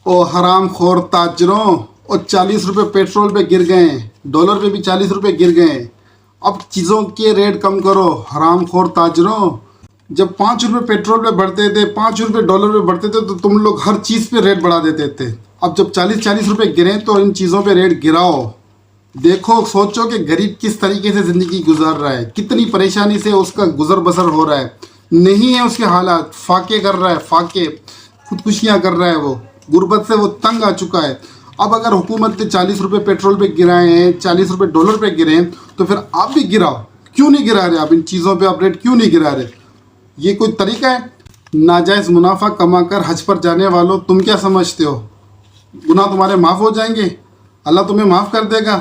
ओ हराम खोर ताजरों, और 40 रुपये पेट्रोल पे गिर गए हैं, डॉलर पे भी 40 रुपये गिर गए हैं। अब चीज़ों के रेट कम करो हराम खोर ताजरों। जब 5 रुपये पेट्रोल पे बढ़ते थे, 5 रुपये डॉलर पे बढ़ते थे, तो तुम लोग हर चीज़ पे रेट बढ़ा देते थे। अब जब 40-40 रुपये गिरे तो इन चीज़ों पे रेट गिराओ। देखो, सोचो कि गरीब किस तरीके से ज़िंदगी गुजार रहा है, कितनी परेशानी से उसका गुजर बसर हो रहा है। नहीं है उसके हालात, फाके कर रहा है, फाके खुदकुशियाँ कर रहा है, वो गुर्बत से वो तंग आ चुका है। अब अगर हुकूमत ने 40 रुपये पेट्रोल पे गिराए हैं, 40 रुपये डॉलर पे गिरे हैं, तो फिर आप भी गिराओ। क्यों नहीं गिरा रहे आप इन चीज़ों पे, आप रेट क्यों नहीं गिरा रहे? ये कोई तरीका है? नाजायज़ मुनाफा कमाकर हज पर जाने वालों, तुम क्या समझते हो गुनाह तुम्हारे माफ़ हो जाएंगे? अल्लाह तुम्हें माफ़ कर देगा?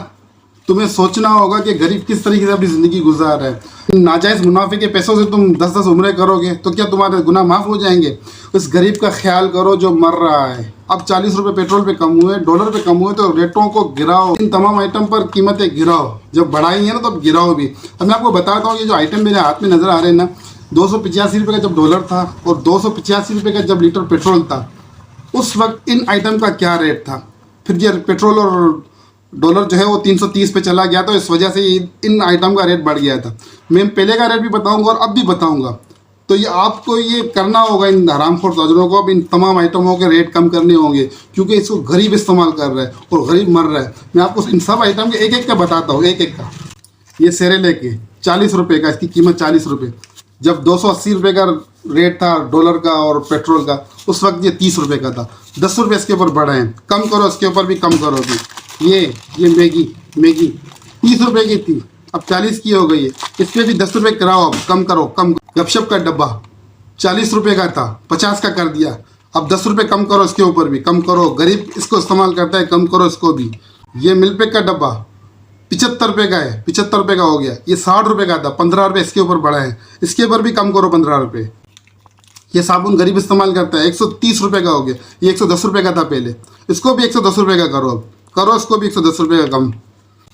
तुम्हें सोचना होगा कि गरीब किस तरीके से अपनी ज़िंदगी गुजार रहा है। नाजायज़ मुनाफे के पैसों से तुम 10-10 उम्रें करोगे तो क्या तुम्हारे गुनाह माफ़ हो जाएंगे? उस गरीब का ख्याल करो जो मर रहा है। अब 40 रुपये पेट्रोल पे कम हुए, डॉलर पे कम हुए, तो रेटों को गिराओ। इन तमाम आइटम पर कीमतें गिराओ। जब बढ़ाई है ना, तो अब गिराओ भी। अब मैं आपको बताता हूँ, ये जो आइटम मेरे हाथ में नज़र आ रहे हैं ना, 285 रुपये का जब डॉलर था और 285 रुपये का जब लीटर पेट्रोल था, उस वक्त इन आइटम का क्या रेट था। फिर ये पेट्रोल और डॉलर जो है वो 330 पे चला गया, तो इस वजह से इन आइटम का रेट बढ़ गया था। मैं पहले का रेट भी बताऊंगा और अब भी बताऊंगा। तो ये आपको ये करना होगा, इन हरामखोर ताजरों को अब इन तमाम आइटमों के रेट कम करने होंगे, क्योंकि इसको गरीब इस्तेमाल कर रहा है और गरीब मर रहा है। मैं आपको इन सब आइटम के एक एक का बताता हूँ, एक एक का। ये सेरेलेक है 40 रुपये का, इसकी कीमत 40 रुपये। जब 280 रुपये का रेट था डॉलर का और पेट्रोल का, उस वक्त ये 30 रुपये का था। 10 रुपये इसके ऊपर बढ़े हैं। कम करो, इसके ऊपर भी कम करो भी। ये मैगी 30 रुपये की थी, अब 40 की हो गई है। इस पर भी 10 रुपये कराओ, अब कम करो, कम। गपशप का डब्बा 40 रुपये का था, 50 का कर दिया। अब 10 रुपये कम करो, इसके ऊपर भी कम करो। गरीब इसको इस्तेमाल करता है, कम करो इसको भी। ये मिल्कपेक का डब्बा 75 रुपये का है, 75 रुपये का हो गया। ये 60 रुपये का था, 15 रुपये इसके ऊपर बढ़ा है, इसके ऊपर भी कम करो 15 रुपये। ये साबुन गरीब इस्तेमाल करता है, 130 रुपये का हो गया। ये 110 रुपये का था पहले, इसको भी 110 रुपये का करो। अब करो इसको भी 110 रुपये का कम।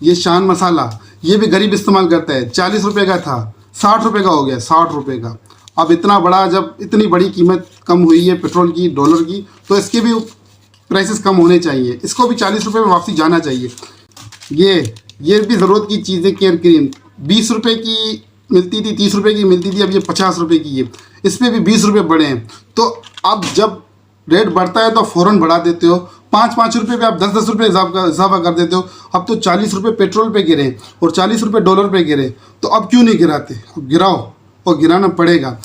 ये शान मसाला, ये भी गरीब इस्तेमाल करता है, 40 रुपये का था, 60 रुपये का हो गया, 60 रुपये का। अब इतना बड़ा, जब इतनी बड़ी कीमत कम हुई है पेट्रोल की, डॉलर की, तो इसके भी प्राइसेस कम होने चाहिए। इसको भी 40 रुपये में वापसी जाना चाहिए। ये भी ज़रूरत की चीज़ें, केयर क्रीम 20 रुपये की मिलती थी, 30 रुपये की मिलती थी, अब ये 50 रुपये की है। इस पर भी 20 रुपये बढ़े हैं। तो अब जब रेट बढ़ता है तो फ़ौरन बढ़ा देते हो। 5-5 रुपये पे आप 10-10 रुपये इजाफा कर देते हो। अब तो 40 रुपये पेट्रोल पे गिरे और 40 रुपये डॉलर पे गिरे, तो अब क्यों नहीं गिराते? अब गिराओ, और गिराना पड़ेगा।